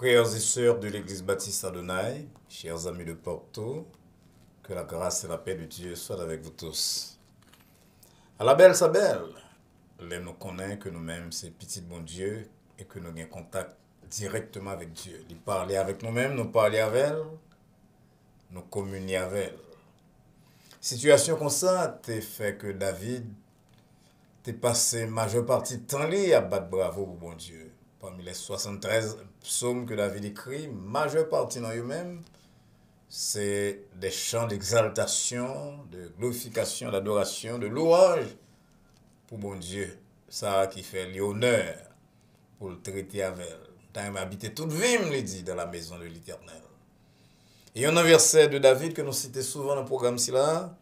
Frères et sœurs de l'Église baptiste Adonai, chers amis de Porto, que la grâce et la paix de Dieu soient avec vous tous. À la belle, sa belle, les nous connaît que nous-mêmes, c'est petit bon Dieu et que nous avons contact directement avec Dieu. Il parler avec nous-mêmes, nous parler avec elle, nous communier avec elle. Situation comme ça, t'es fait que David, t'es passé majeure partie de temps à battre bravo pour bon Dieu. Parmi les 73 psaumes que David écrit, majeure partie dans eux-mêmes, c'est des chants d'exaltation, de glorification, d'adoration, de louange pour bon Dieu. Ça qui fait l'honneur pour le traiter avec elle. T'as habité toute vie, me dit, dans la maison de l'Éternel. Et il y a un verset de David que nous citons souvent dans le programme là,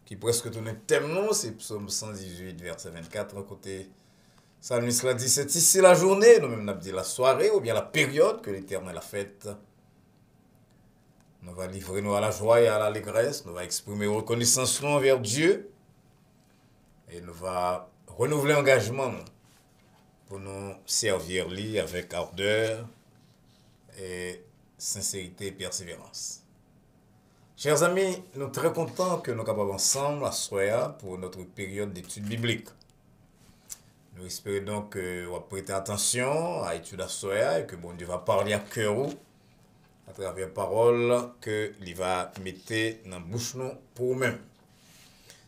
qui presque tourne thème non, c'est psaume 118, verset 24, côté Psalmiste l'a dit, c'est ici la journée, nous-mêmes nous avons dit la soirée ou bien la période que l'Éternel a faite. Nous allons livrer nous à la joie et à l'allégresse, nous allons exprimer reconnaissance envers Dieu et nous allons renouveler l'engagement pour nous servir lui avec ardeur et sincérité et persévérance. Chers amis, nous sommes très contents que nous soyons capables ensemble à soir pour notre période d'études bibliques. Nous espérons donc que vous prêtez attention à l'étude à soya et que bon Dieu va parler à cœur à travers la parole qu'il va mettre dans la bouche pour vous-même.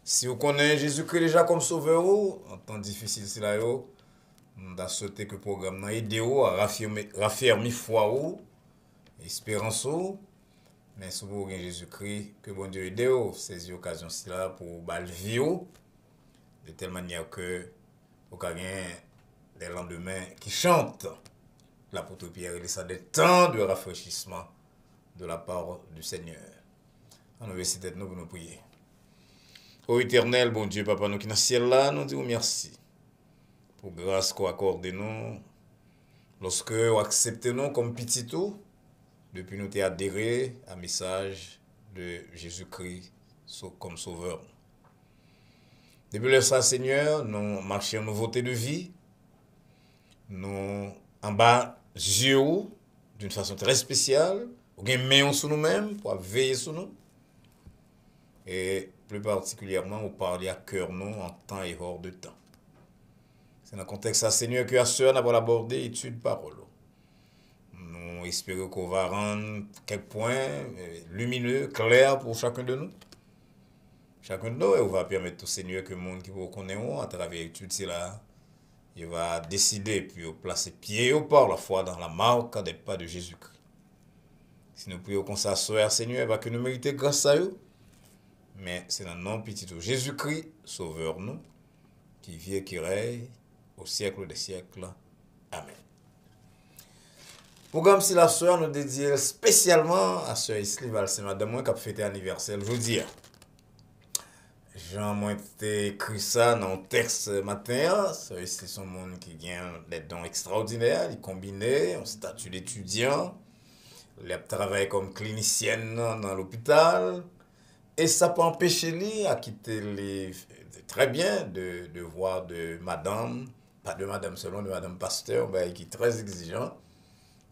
Si vous connaissez Jésus-Christ déjà comme sauveur, en temps difficile, c'est là, nous avons souhaité que le programme aide à raffermir foi, espérance, mais si vous avez Jésus-Christ, que bon Dieu aide à saisir l'occasion pour vivre de telle manière que vous avez des lendemains qui chantent. L'apôtre Pierre, il a des temps de rafraîchissement de la part du Seigneur. On va essayer d'être nous pour nous prier. Ô éternel, bon Dieu, Papa, nous qui dans le ciel là, nous disons merci pour grâce qu'on accorde nous. Lorsque vous acceptez nous comme petit tout, depuis nous t'ai adhéré à message de Jésus-Christ comme sauveur. Depuis le ça, Seigneur, nous marchons en nouveauté de vie. Nous en bas yeux d'une façon très spéciale. Nous avons main sur nous-mêmes pour veiller sur nous. Et plus particulièrement, nous parler à cœur nous en temps et hors de temps. C'est dans le contexte ça, Seigneur, que à ce soir, nous avons abordé étude parole. Nous espérons qu'on va rendre quelques points lumineux, clairs pour chacun de nous. Chacun de nous, et on va permettre au Seigneur que le monde qui vous connaît à travers l'étude, c'est là, il va décider puis placer pied au port la foi dans la marque des pas de Jésus-Christ. Si nous prions comme ça, Seigneur, va que nous mériter grâce à eux. Mais c'est dans le nom petit de Jésus-Christ, sauveur nous, qui vit et qui règne au siècle des siècles. Amen. Programme si la soeur nous dédié spécialement à Sœur Isli Valse, madame qui a fêté anniversaire aujourd'hui. Jean été écrit ça dans le texte matin. C'est son monde qui gagne des dons extraordinaires. Il combine un statut d'étudiant. Il a travaillé comme clinicienne dans l'hôpital. Et ça peut empêcher lui à quitter les très bien de voir de madame, pas de madame seulement, de madame pasteur, ben, qui est très exigeant,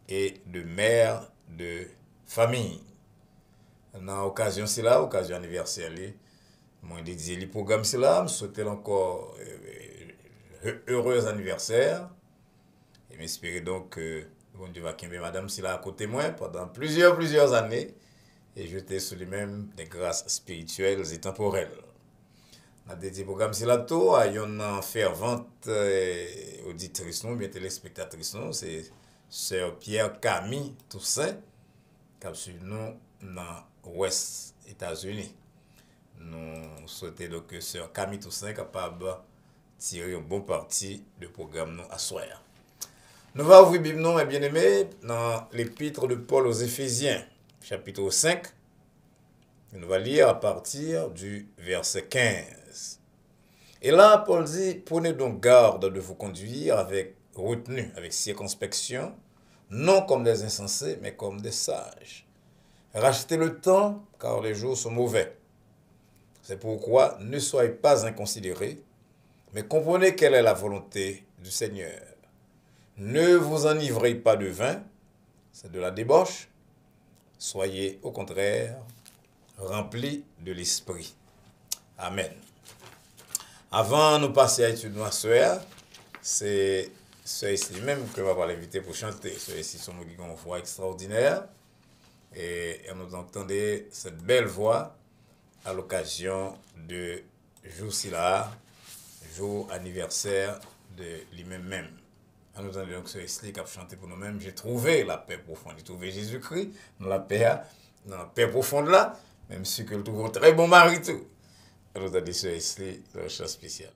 et de mère de famille. Dans l'occasion, c'est là, occasion anniversaire, moi, dédié le programme, c'est là, je souhaite encore heureux anniversaire. Et m'espérer donc que bon Dieu va quitter madame, c'est là à côté de moi pendant plusieurs années. Et jeter sur lui-même des grâces spirituelles et temporelles. On a dédié le programme c'est là tout à une fervente auditrice, bien téléspectatrice, c'est Sœur Pierre Camille Toussaint, qui a suivi nous dans l'Ouest États-Unis. Nous souhaitons donc que Sœur Camille Toussaint capable de tirer un bon parti du programme nous à soir. Nous allons ouvrir Bible non, mes bien-aimés, dans l'épître de Paul aux Éphésiens, chapitre 5. Nous allons lire à partir du verset 15. Et là, Paul dit, prenez donc garde de vous conduire avec retenue, avec circonspection, non comme des insensés, mais comme des sages. Rachetez le temps, car les jours sont mauvais. C'est pourquoi ne soyez pas inconsidérés, mais comprenez quelle est la volonté du Seigneur. Ne vous enivrez pas de vin, c'est de la débauche. Soyez au contraire remplis de l'esprit. Amen. Avant de passer à l'étude de ma soeur, c'est ceux-ci même que je vais l'inviter pour chanter. Ceux-ci sont qui ont une voix extraordinaire. Et nous entendez cette belle voix à l'occasion de jour là, jour anniversaire de lui-même. Nous entendons donc ceux-ci qui ont chanté pour nous-mêmes. J'ai trouvé la paix profonde. J'ai trouvé Jésus-Christ dans la paix profonde là, même si que le trouve un très bon mari tout. Nous entendons ceux-ci dans le chant spécial.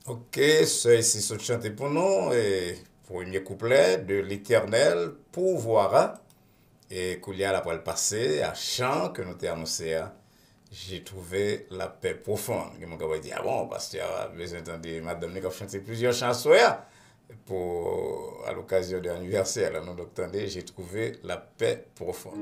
Ok, ceux-ci sont chantés pour nous. Et premier couplet de l'Éternel pourvoira. Et qu'il y a la le passé, à chant que nous t'ai annoncé, j'ai trouvé la paix profonde. Et mon gars dit, ah bon, pasteur, a besoin d'entendre madame qui a chanté plusieurs chansons à l'occasion de l'anniversaire. Alors, nous entendez, j'ai trouvé la paix profonde.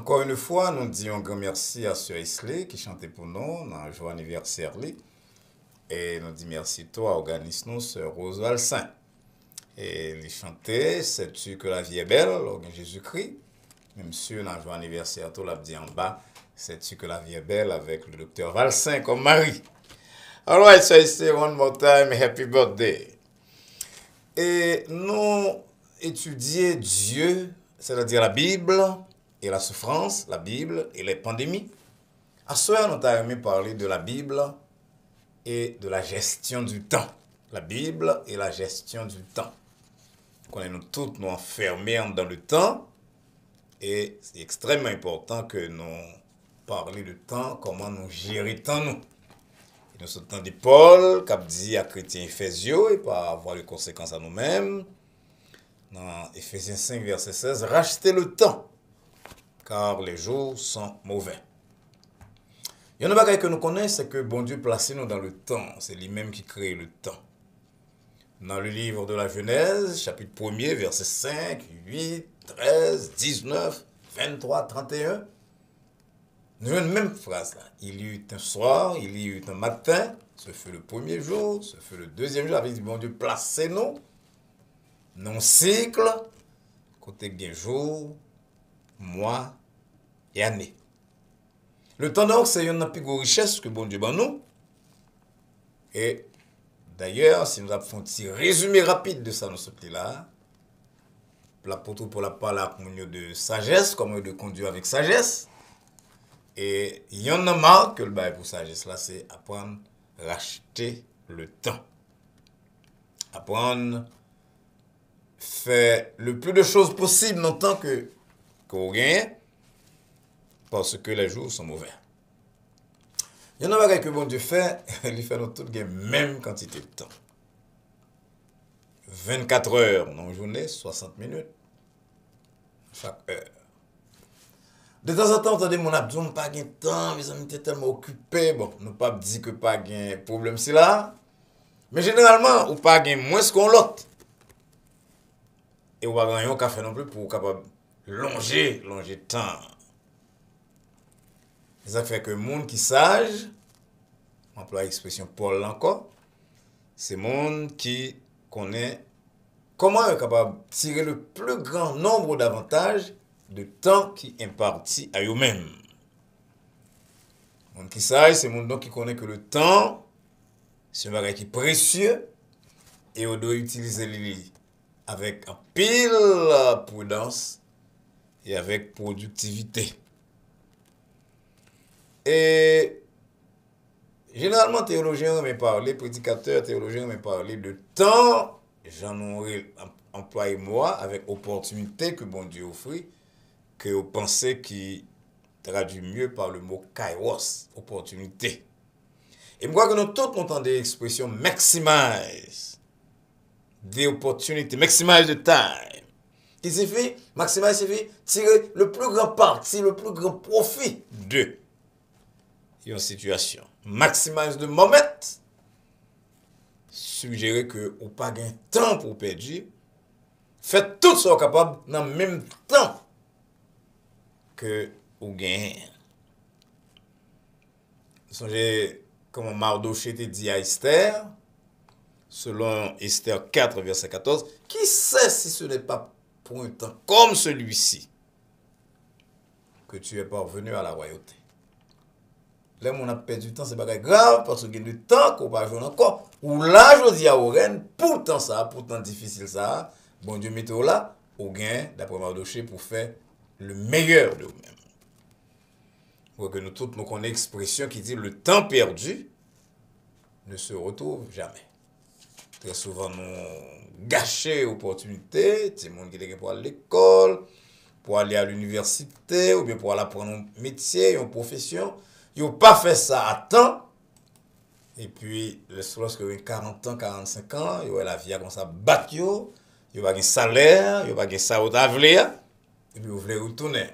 Encore une fois, nous disons un grand merci à Sœur Isley qui chantait pour nous dans le jour anniversaire. Et nous disons merci à toi, organiste nous, Sœur Rose Valsin. Et les chanter, sais-tu que la vie est belle, Jésus-Christ. Même si dans le jour anniversaire, tout l'a dit en bas, sais-tu que la vie est belle avec le docteur Valsin comme mari. All right, so I say one more time, happy birthday. Et nous étudier Dieu, c'est-à-dire la Bible et la souffrance, la Bible et les pandémies. À ce soir, nous avons aimé parler de la Bible et de la gestion du temps. La Bible et la gestion du temps. Nous tous nous enfermés dans le temps et c'est extrêmement important que nous parlions du temps, comment nous gérer le temps nous. Nous sommes de Paul, qui dit à chrétiens Éphésiens, et pas avoir les conséquences à nous-mêmes. Dans Éphésiens 5, verset 16, rachetez le temps, car les jours sont mauvais. Il y a une chose que nous connaissons, c'est que bon Dieu place nous dans le temps. C'est lui-même qui crée le temps. Dans le livre de la Genèse, chapitre 1er, verset 5, 8, 13, 19, 23, 31, nous avons une même phrase là. Il y eut un soir, il y eut un matin, ce fut le premier jour, ce fut le deuxième jour, avec bon Dieu placez-nous dans un cycle, côté bien jour, mois et année. Le temps donc, c'est une plus grande richesse que bon Dieu ban nous. Et d'ailleurs, si nous avons fait un petit résumé rapide de ça dans ce petit-là, l'apôtre pour la parole de sagesse, comment de conduire avec sagesse. Et il y en a marre que le bail pour sagesse là, c'est apprendre à racheter le temps. Apprendre à faire le plus de choses possible dans le temps qu'on gagne, parce que les jours sont mauvais. Il y en a marre que bon Dieu fait, il fait dans toute la même quantité de temps. 24 heures dans une journée, 60 minutes chaque heure. De temps en temps, on entend mon abdou, pas de temps, mes amis étaient tellement occupés. Bon, nous pas dire que pas de problème c'est là. Mais généralement, on pas de moins qu'on l'autre. Et on va gagner un café non plus pour capable longer le temps. Ça fait que le monde qui sage, on emploie l'expression Paul encore, c'est le monde qui connaît comment est capable de tirer le plus grand nombre d'avantages de temps qui imparti à eux-mêmes. Le monde qui sage, c'est le monde qui connaît que le temps, c'est un bagage qui est précieux et on doit utiliser lui avec un pile prudence et avec productivité. Et généralement, théologiens me parlent, prédicateurs, théologiens me parlent de temps, j'en aurais employé moi avec opportunité que bon Dieu offre, que vous pensez qui traduit mieux par le mot kairos, opportunité. Et moi, que nous tous entendons l'expression maximize the opportunity, maximize the time. Qui signifie, maximize signifie tirer le plus grand parti, le plus grand profit de une situation. Maximize the moment, suggérer que vous n'avez pas de temps pour perdre, faites tout ce que vous êtes capable dans le même temps que vous gagnez. Songez comment Mardoché te dit à Esther, selon Esther 4, verset 14, qui sait si ce n'est pas pour un temps comme celui-ci que tu es parvenu à la royauté. Là, on a perdu du temps, c'est pas grave, parce qu'il y a du temps qu'on va jouer encore. Ou là, je dis à Oren, pourtant ça, pourtant difficile ça, bon Dieu mette là, au gain, d'après Mardoché, pour faire le meilleur de vous-même. Pour que nous tous nous connaissons l'expression qui dit le temps perdu ne se retrouve jamais. Très souvent, nous gâchons l'opportunité, c'est le monde qui est pour aller à l'école, pour aller à l'université, ou bien pour aller apprendre un métier, une profession. Ils n'ont pas fait ça à temps. Et puis, lorsque vous avez 40 ans, 45 ans, vous avez la vie comme ça, battre, vous n'avez pas de salaire, vous n'avez pas de salaire, et puis vous voulez retourner.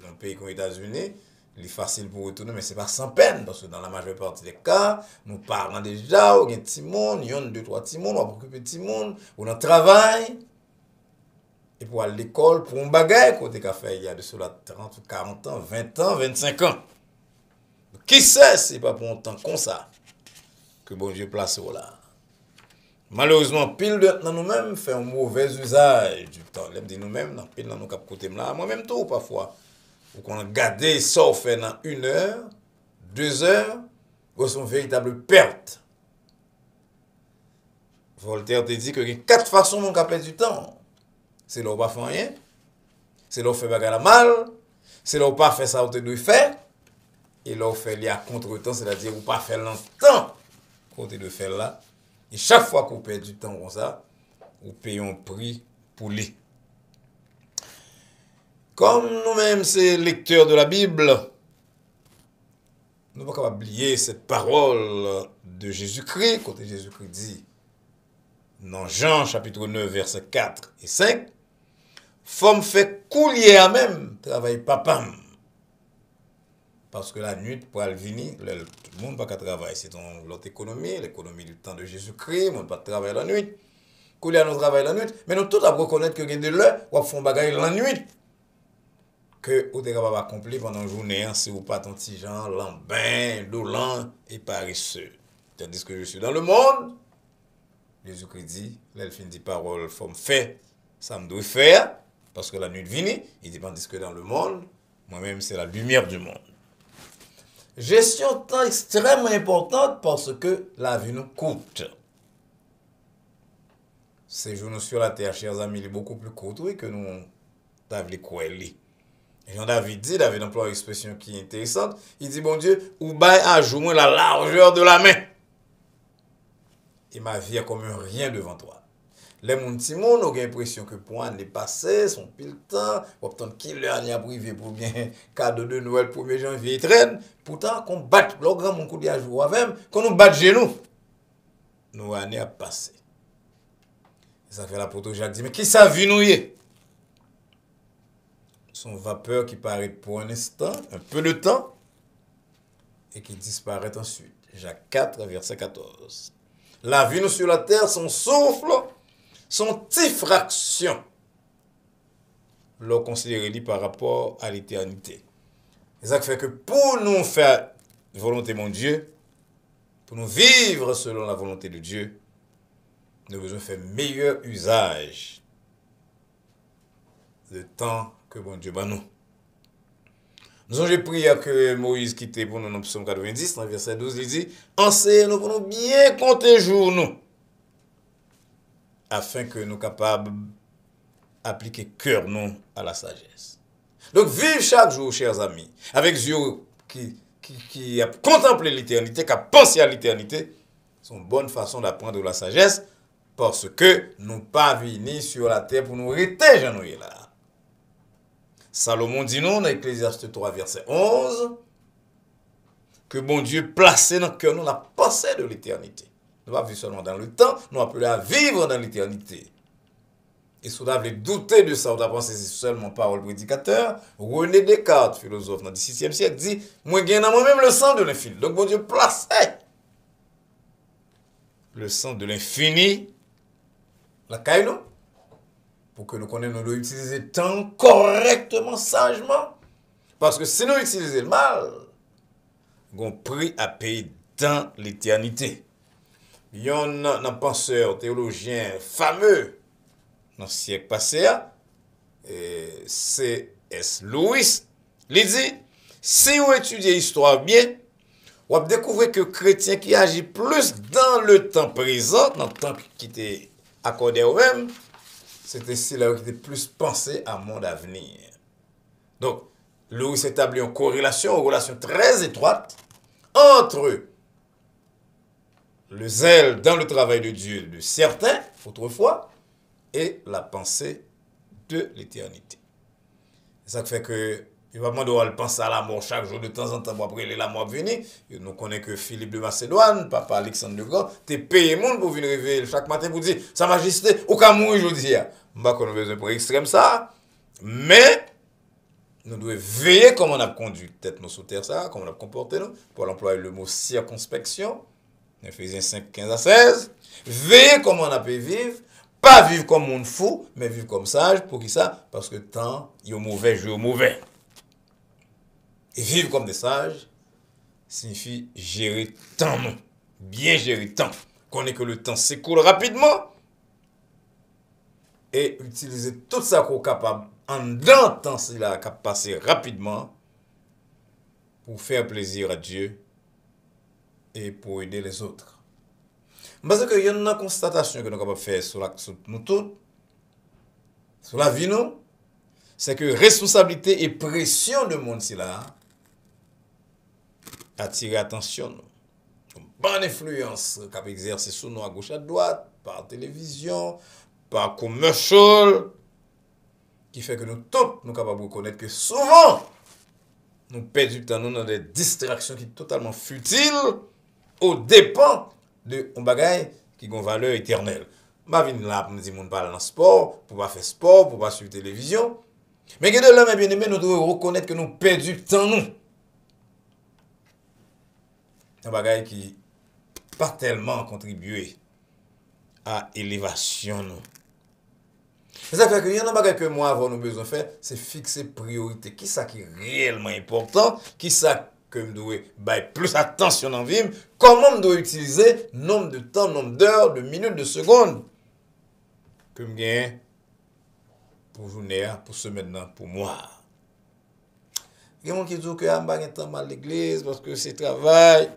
Dans un pays comme les États-Unis, il est facile pour retourner, mais ce n'est pas sans peine, parce que dans la majeure partie des cas, nous parlons déjà, il y a un petit monde, il y a 2, 3 petits monde, on va occuper de petits monde, on a travail. et pour aller à l'école, pour un bagage, côté qu'a fait il y a de cela 30 ou 40 ans, 20 ans, 25 ans. Qui sait si c'est pas pour un temps comme ça que bon Dieu place là. Malheureusement, pile de nous-mêmes fait un mauvais usage du temps. L'aime dit nous-mêmes, pile dans nous cap côté là, moi-même tout parfois. Ou qu'on a gardé ça on fait dans 1 heure, 2 heures, ou son véritable perte. Voltaire te dit que il y a 4 façons mon perdre du temps. C'est là où pas faire rien, c'est là où fait bagarre mal, c'est là où pas faire ça où tu dois faire, et là où fait li à contre-temps, c'est-à-dire où pas faire longtemps qu'on te doit faire là. Et chaque fois qu'on perd du temps comme ça, on paye un prix pour lui. Comme nous-mêmes, c'est lecteurs de la Bible, nous ne pouvons pas oublier cette parole de Jésus-Christ, quand Jésus-Christ dit, dans Jean chapitre 9, versets 4 et 5, faut me faire couler à même, travail papam. Parce que la nuit, pour aller venir, tout le monde ne peut pas travailler. C'est dans l'autre économie, l'économie du temps de Jésus-Christ, on ne peut pas travailler la nuit. Couler à nous travailler la nuit. Mais nous tous à reconnaître que de l'heure, on fait un bagage la nuit. Que vous êtes capable d'accomplir pendant la journée, si vous pas ton petit genre, lambin, dolent et paresseux. Tandis que je suis dans le monde, Jésus-Christ dit, l'elfine dit parole, faut me faire, ça me doit faire, parce que la nuit vient, il dit, tandis que dans le monde, moi-même, c'est la lumière du monde. Gestion de temps extrêmement importante parce que la vie nous coûte. Ces jours sur la terre, chers amis, il est beaucoup plus court que nous avons quoi. Jean-David dit, David emploie une expression qui est intéressante, il dit, bon Dieu, ou bail à jour la largeur de la main. Et ma vie est comme un rien devant toi. Les mon petit monde ont l'impression que pour l'année passée, son pile temps, pour obtenir qu'il l'année a privé pour bien cadeau de Noël 1er janvier il traîne. Pourtant, qu'on batte, le grand mon coup de jour avec, qu'on nous batte genoux, nos années a passé. Ça fait l'apôtre Jacques dit, mais qui ça vu nous y? Son vapeur qui paraît pour un instant, un peu de temps, et qui disparaît ensuite. Jacques 4, verset 14. La vie nous sur la terre, son souffle, son petite fraction, l'on considère par rapport à l'éternité. C'est ça qui fait que pour nous faire volonté de mon Dieu, pour nous vivre selon la volonté de Dieu, nous devons faire meilleur usage du temps que bon Dieu bat nous. Nous avons prié que Moïse quittait pour nous dans Psaume 90, dans le verset 12, il dit, enseignez-nous pour nous bien compter jour nous, afin que nous soyons capables d'appliquer cœur nous à la sagesse. Donc, vivre chaque jour, chers amis, avec yeux qui a contemplé l'éternité, qui a pensé à l'éternité, c'est une bonne façon d'apprendre la sagesse, parce que nous pas venus sur la terre pour nous rester, j'en ai là. Salomon dit nous, dans Ecclésiaste 3, verset 11, que bon Dieu placé dans le cœur nous la pensée de l'éternité. Nous ne pas vivre seulement dans le temps, nous appelons à vivre dans l'éternité. Et si vous avez douté de ça, vous avez pensé seulement parole prédicateur, René Descartes, philosophe dans le XVIe siècle, dit, moi j'ai dans moi-même le sang de l'infini. Donc bon Dieu placé le sang de l'infini, la caille nous, pour que nous connaissions, nous devons utiliser le temps correctement, sagement. Parce que si nous utilisons le mal, nous avons prix à payer dans l'éternité. Il y a un penseur, théologien fameux dans le siècle passé, C.S. Lewis, il dit, si vous étudiez l'histoire bien, vous allez découvrir que le chrétien qui agit plus dans le temps présent, dans le temps qui était accordé au même, c'était celui qui était plus pensé à monde à venir. Donc, Lewis établit une relation très étroite entre le zèle dans le travail de Dieu de certains, autrefois, et la pensée de l'éternité. C'est ça qui fait que, il va demander de penser à la mort chaque jour, de temps en temps, après la mort venir. Nous connaissons que Philippe de Macédoine, papa Alexandre le Grand, t'es payé monde pour venir réveiller chaque matin pour dire, Sa Majesté, au cas où je dis, je ne sais pas qu'on a besoin pour extrême ça, mais nous devons veiller comment on a conduit peut-être nos sous terre ça, comment on a comporté nous, pour employer le mot circonspection, Ephésiens 5, 15 à 16, veiller comment on a pu vivre, Pas vivre comme monde fou, mais vivre comme sage. Pour qui ça? Parce que temps, il est mauvais, jouer au mauvais. Et vivre comme des sages signifie gérer temps, non. Bien gérer temps. Connaître que le temps s'écoule rapidement. Et utiliser tout ça qu'on est capable, en dedans temps, c'est là, capable passer rapidement pour faire plaisir à Dieu et pour aider les autres. Parce qu'il y a une constatation que nous sommes capables de faire sur nous tous, sur la vie, nous, c'est que responsabilité et pression de monde, c'est là, attirer attention. Une bonne influence qu'on peut exercer sur nous à gauche à droite, par télévision, par commercial, qui fait que nous tous, nous sommes capables de reconnaître que souvent, nous perdons du temps dans des distractions qui sont totalement futiles, au dépens de bagaille qui ont valeur éternelle. Je viens là pour me dire qu'on parle dans le sport, pour pas faire sport, pour pas suivre la télévision. Mais que de là, mes bien-aimés, nous devons reconnaître que nous perdons du temps, nous. Un bagaille qui pas tellement contribué à l'élévation, nous. C'est ça fait que y en a bagaille que moi, avant, nous besoin de faire, c'est fixer priorité. Qui ça qui est réellement important? Qui ça que je dois bailler plus attention dans la vie? Comment je dois utiliser nombre de temps, nombre d'heures, de minutes, de secondes que je gagne pour journée, pour semaine, pour moi. Il y a des gens qui disent que je n'ai pas mal à l'église parce que c'est travail.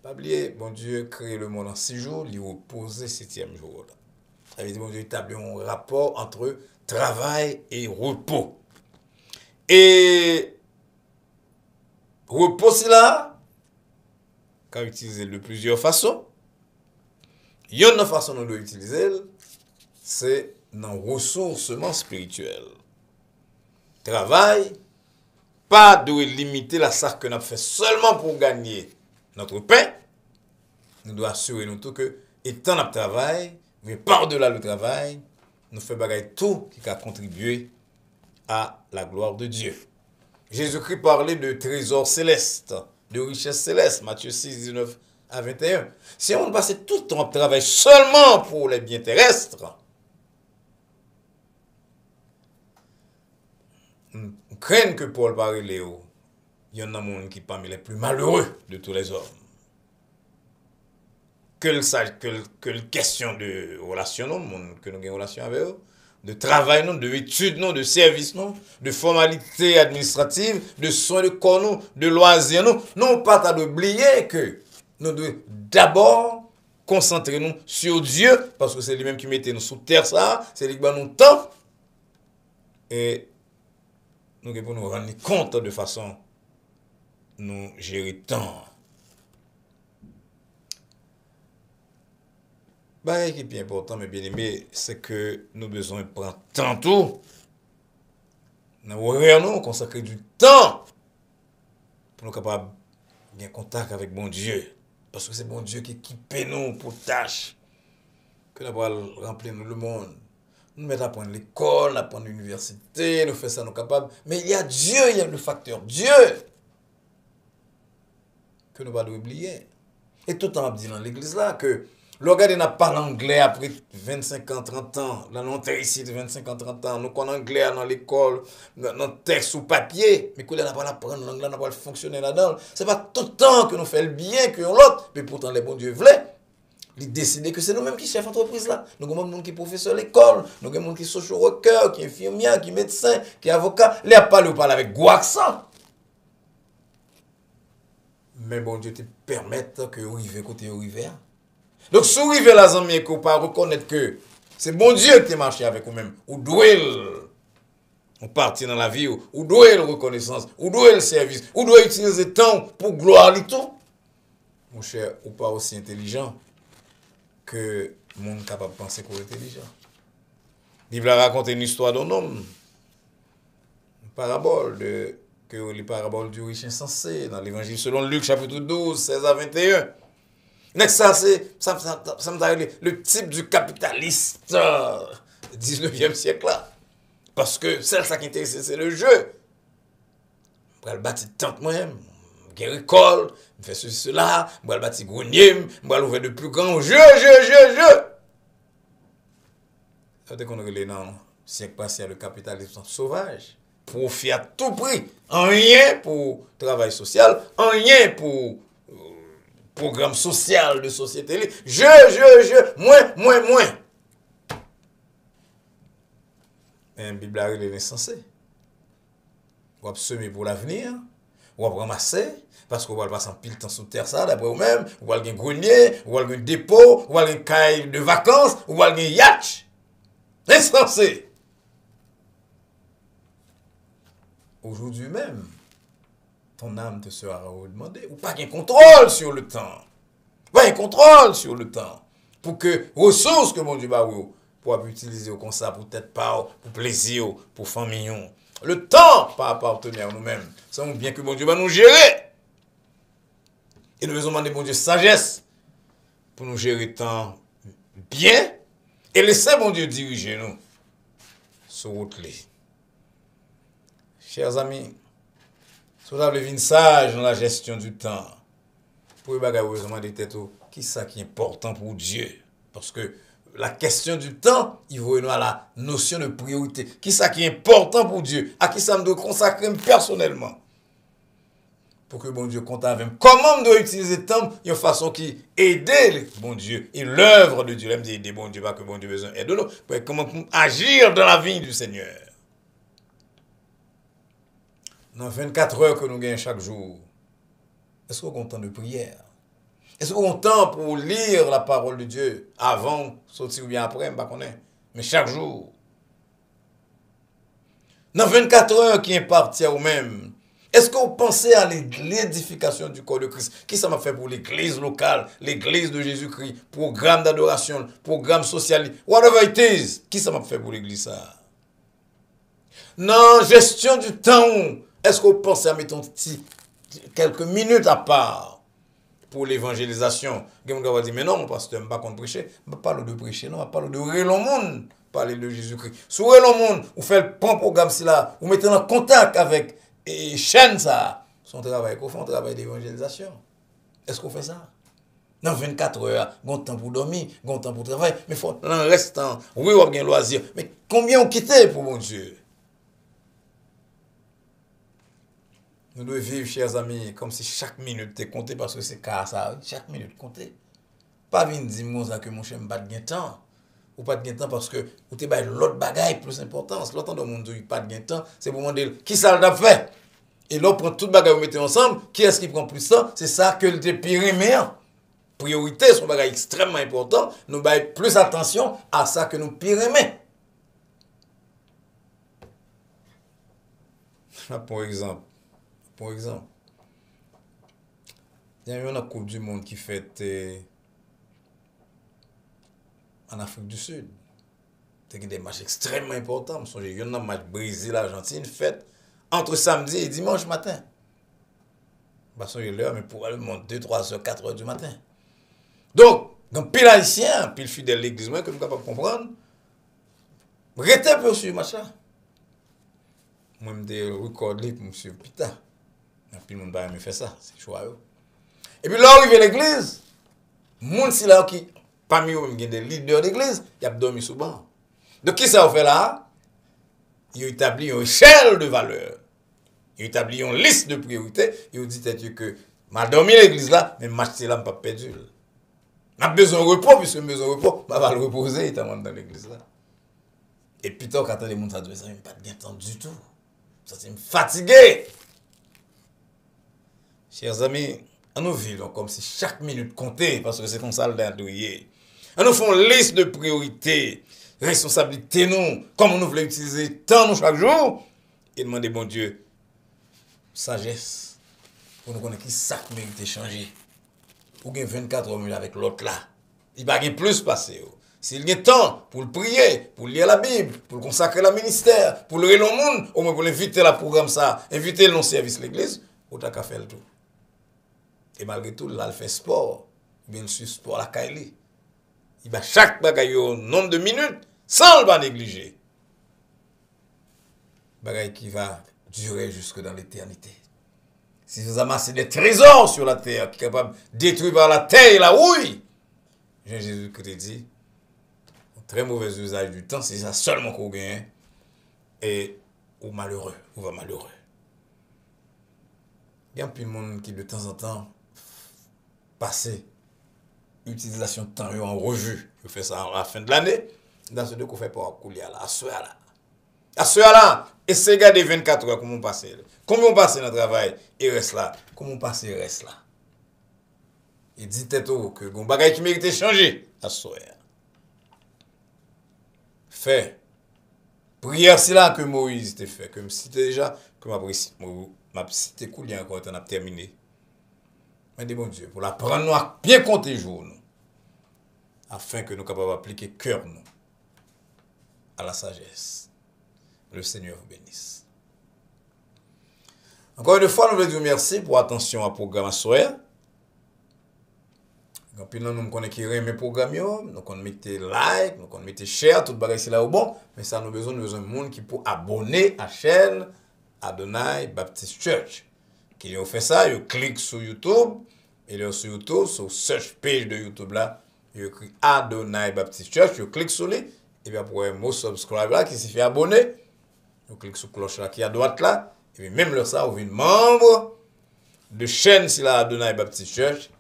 Pas oublier, bon Dieu crée le monde en 6 jours, il repose le 7e jour. Ça veut dire bon Dieu établit un rapport entre travail et repos. Et repos, c'est là, quand utiliser de plusieurs façons. Il y a une façon dont on doit utiliser, c'est dans le ressourcement spirituel. Travail, pas de limiter la sac que nous avons fait seulement pour gagner notre pain. Nous devons assurer nous tout que, étant notre travail, mais par-delà le travail, nous faisons tout qui a contribué à la gloire de Dieu. Jésus-Christ parlait de trésors célestes, de richesses célestes, Matthieu 6, 19 à 21. Si on passe tout le temps à travailler seulement pour les biens terrestres, on craint que Paul parle Léo. Il y en a monde qui parmi les plus malheureux de tous les hommes. Que le question de relation, que nous avons relation avec eux, de travail, de études, de services, de formalités administratives, de soins de corps, de loisirs. Nous pas d'oublier que nous devons d'abord concentrer nous sur Dieu, parce que c'est lui-même qui mettait nous sous terre, ça, c'est lui qui nous temps. Et nous devons nous rendre compte de façon nous gérer temps. Ce qui est bien important, mes bien-aimés, c'est que nous besoin de prendre temps tout. Nous consacrer du temps pour nous capables de contact avec bon Dieu. Parce que c'est bon Dieu qui équipe nous pour tâches que nous allons remplir le monde. Nous mettons à prendre l'école, à prendre l'université, nous faisons ça, nous capables. Mais il y a Dieu, il y a le facteur Dieu que nous ne pas oublier. Et tout le temps, on dit dans l'église là que le gars n'a pas l'anglais après 25 ans, 30 ans. Là, nous sommes ici de 25 ans, 30 ans. Nous connaissons l'anglais dans l'école, dans le texte ou papier. Mais qu'on n'a pas l'apprendre l'anglais, on n'a pas le fonctionner là-dedans. Ce n'est pas tout le temps que nous faisons le bien que l'autre. Mais pourtant, les bons dieux voulaient. Ils décidaient que c'est nous-mêmes qui chefs d'entreprise là. Nous avons des gens qui sont professeurs à l'école. Nous avons des gens qui sont social workers, qui sont infirmiers, qui sont médecins, qui sont avocats. Les parlent avec gros accent. Mais bon Dieu te permette que vous arrivez côté arrivé. Donc, si vous arrivez là, amis, que vous pas reconnaître que c'est bon Dieu qui marche avec vous-même, ou doit on partir dans la vie, ou doit la reconnaissance, ou doit le service, ou doit utiliser le temps pour gloire et tout. Mon cher, ou pas aussi intelligent que le monde capable de penser qu'on est intelligent. Il va raconter une histoire d'un homme, une parabole les paraboles du riche insensé dans l'évangile selon Luc chapitre 12, 16 à 21. Ça me donne le type du capitaliste du 19e siècle là. Parce que c'est ça qui intéresse, c'est le jeu. Je vais bâtir tente moi-même, je vais école, je fais ceci, cela, je vais bâtir grenier, je vais ouvrir de plus grands jeux. Dès qu'on a non, siècle passé, le capitalisme sauvage. Profit à tout prix. Rien pour travail social, rien pour programme social de société. Moins. Mais la Bible est insensée. On va semer pour l'avenir, on va ramasser, parce qu'on va passer en pile temps sous terre, ça, d'après vous-même, on va avoir un grenier, on va avoir un dépôt, on va avoir un caille de vacances, on va avoir un yacht. Insensé. Aujourd'hui même, ton âme te sera redemandée, ou pas qu'un contrôle sur le temps. Pas un contrôle sur le temps. Pour que ressources que mon Dieu va pour utiliser comme ça, pour tête pas, pour plaisir, pour famille. Le temps pas appartenir à nous-mêmes. C'est bien que mon Dieu va nous gérer. Et nous devons demander mon Dieu sagesse pour nous gérer le temps bien et laisser mon Dieu diriger nous sur route. Chers amis, si vous avez une sage dans la gestion du temps, pour vous demander qui ça qui est important pour Dieu. Parce que la question du temps, il faut à la notion de priorité. Qui ça qui est important pour Dieu? À qui ça me doit consacrer personnellement? Pour que bon Dieu compte avec moi. Comment on doit utiliser le temps d'une façon qui aide bon Dieu et l'œuvre de Dieu. L'aime aider bon Dieu, pas que bon Dieu besoin d'aide de nous. Comment agir dans la vie du Seigneur. Dans 24 heures que nous gagnons chaque jour, est-ce qu'on a temps de prière? Est-ce qu'on a temps pour lire la parole de Dieu avant, sortir ou bien après, je ne sais pas. Mais chaque jour. Dans 24 heures qui est parti à vous-même, est-ce que vous pensez à l'édification du corps de Christ? Qui ça m'a fait pour l'église locale, l'église de Jésus-Christ, programme d'adoration, programme social, whatever it is? Qui ça m'a fait pour l'église ça? Non, gestion du temps, est-ce que vous pensez à mettre quelques minutes à part pour l'évangélisation? Quelqu'un va dire, mais non, mon pasteur, je ne vais pas prêcher. Je ne parle de prêcher, non, je parle de réel au monde, parler de Jésus-Christ. Sur réel au monde, vous faites le bon programme, là, vous mettez en contact avec et chaîne ça. Son travail qu'on fait, un travail d'évangélisation. Est-ce qu'on fait ça? Dans 24 heures, on temps pour dormir, on temps pour travailler, mais il faut, en restant, oui, on a un loisir. Mais combien on quitte pour mon Dieu? Nous devons vivre, chers amis, comme si chaque minute était comptée, parce que c'est car ça, chaque minute comptée. Pas venir dire que mon cher n'a pas de temps. Ou pas de temps parce que vous avez l'autre bagaille plus importance. L'autre dans le monde où pas de temps, c'est pour demander qui ça l'a fait. Et là, on prend tout le bagage, vous mettez ensemble. Qui est-ce qui prend plus de temps? C'est ça que le périmètre. Priorité, c'est un bagage extrêmement important. Nous avons plus attention à ça que nous périmètre. Pour exemple, il y a eu une Coupe du Monde qui fête en Afrique du Sud. C'est des matchs extrêmement importants. Il y a un match Brésil-Argentine fait entre samedi et dimanche matin. Parce que l'heure, mais pour aller monter 2, 3 heures, 4 heures du matin. Donc, pile haïtien, pile fidèle de l'église, que nous sommes capables de comprendre, restez un peu sur le match-là. Moi, je me record pour M. Pita. Et puis, le monde va me faire ça. C'est choix. Et puis là, arrive à l'église, le monde qui, parmi eux, il y a des leaders d'église, il y a dormi sous banc. Donc, qui ça fait là? Il établit une échelle de valeur. Il établit une liste de priorités. Il dit que m'a dormi l'église là, mais match là, pas perdu. M'a besoin de repos, puisque besoin de repos, je vais le reposer dans l'église là. Et puis, quand les gens ça ne pas de temps du tout. Ça, c'est me fatigué. Chers amis, nous vivons comme si chaque minute comptait, parce que c'est comme ça le dernier. Nous faisons une liste de priorités, responsabilité nous, comment nous voulons utiliser temps nous chaque jour, et demander bon Dieu, sagesse, pour nous connaître qui ça mérite de changer. Ou bien 24 heures avec l'autre là. Il va y plus passer. S'il y a temps pour le prier, pour lire la Bible, pour le consacrer le ministère, pour le réunir au monde, au moins pour l'inviter à programme ça, inviter le service l'église, ou t'as qu'à faire le tout. Et malgré tout, là, il fait sport, bien sûr, sport à la Kaili. Il va chaque bagaille au nombre de minutes, sans le pas négliger. Bagaille qui va durer jusque dans l'éternité. Si vous amassez des trésors sur la terre, qui est capable de détruire par la terre et la houille, Jésus qui te dit, très mauvais usage du temps, c'est ça seulement qu'on gagne. Et ou malheureux, ou va malheureux. Il y a plus de monde qui de temps en temps passer utilisation de temps en revue. Je fais ça à la fin de l'année. Dans ce deux qu'on fait pour couler là, à ce là. À ce là, essayez de garder 24 heures comment on passe. Comment on passe dans le travail et reste là. Comment on passe et reste là. Et dites tout que bon bagage qui mérite de changer à ce soir. Fait prière c'est là que Moïse t'a fait comme si déjà que m'a cité couler encore on a terminé. Mais de bon Dieu pour la prendre nous bien compter jour nous afin que nous capables appliquer cœur nous à la sagesse. Le Seigneur vous bénisse. Encore une fois, nous voulons dire merci pour attention à programme à soir. Puis nous connaissons qui aime mes programmes, nous connaissons mettre like, nous connaissons mettre share, tout bagage c'est là au bon, mais ça nous besoin de monde qui pour abonner à la chaîne Adonai Baptist Church. Qui ont fait ça, ils cliquent sur YouTube, et là sur YouTube, sur search page de YouTube là, ils écrit Adonai Baptist Church, ils cliquent sur lui, et bien pour un mot subscribe là qui s'est fait abonner, ils cliquent sur cloche là qui est à droite là, et puis même là ça, vous êtes membre de chaîne si là Adonai Baptist Church.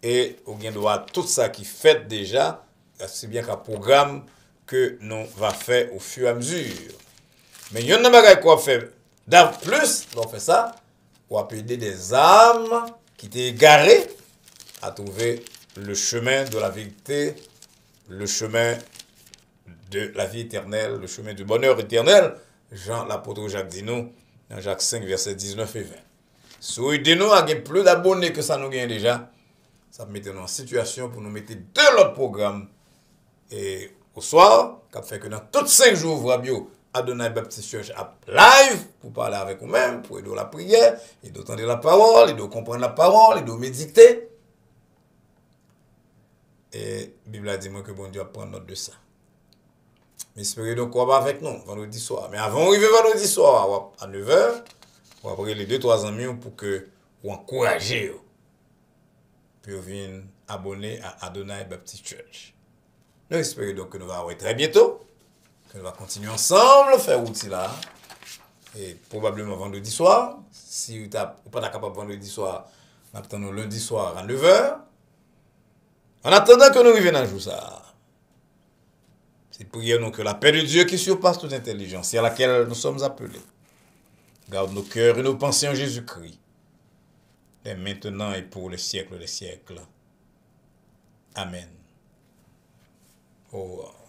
Et au gain droit tout ça qui fait déjà, c'est bien qu'un programme que nous va faire au fur et à mesure. Mais il y a un bagage qu'on fait d'en plus, on fait ça, pour aider des âmes qui étaient égarées à trouver le chemin de la vérité, le chemin de la vie éternelle, le chemin du bonheur éternel. Jean l'apôtre Jacques dit nous, dans Jacques 5, versets 19 et 20. Si vous aidez-nous à gagner plus d'abonnés que ça nous gagne déjà, ça me mettait en situation pour nous mettre deux autres programmes. Et au soir, ça fait que dans tous 5 jours, radio Adonai Baptist Church a live pour parler avec vous-même, pour aider la prière, aider entendre la parole, aider comprendre la parole, aider méditer. Et la Bible a dit moi que bon Dieu va prendre note de ça. Mais espérez donc qu'on va avec nous vendredi soir. Mais avant d'arriver vendredi soir à 9h, on va prendre les 2-3 amis pour que vous encouragez. Puis vous venez abonner à Adonai Baptist Church. Nous espérons donc que nous allons voir très bientôt. Que nous allons continuer ensemble, faire outil là. Et probablement vendredi soir. Si vous n'êtes pas capable vendredi soir, nous attendons lundi soir à 9h. En attendant que nous arrivions à jour ça. C'est prier nous que la paix de Dieu qui surpasse toute intelligence et à laquelle nous sommes appelés. Garde nos cœurs et nos pensées en Jésus-Christ. Et maintenant et pour les siècles des siècles. Amen. Au revoir.